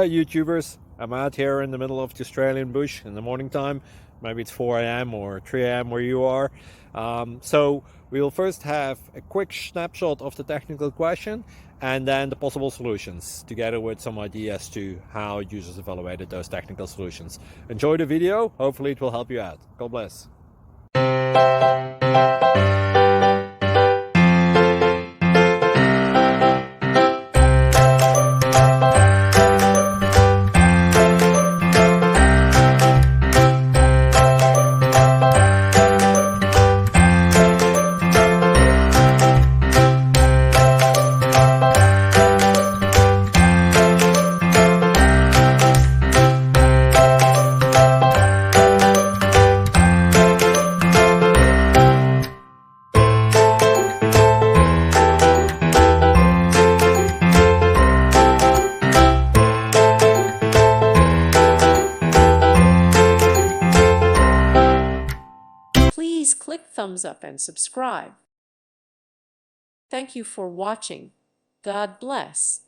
Hi YouTubers, I'm out here in the middle of the Australian bush in the morning time. Maybe it's 4 a.m. or 3 a.m. where you are. So we'll first have a quick snapshot of the technical question and then the possible solutions, together with some ideas to how users evaluated those technical solutions. Enjoy the video, hopefully it will help you out. God bless. Please click thumbs up and subscribe. Thank you for watching. God bless.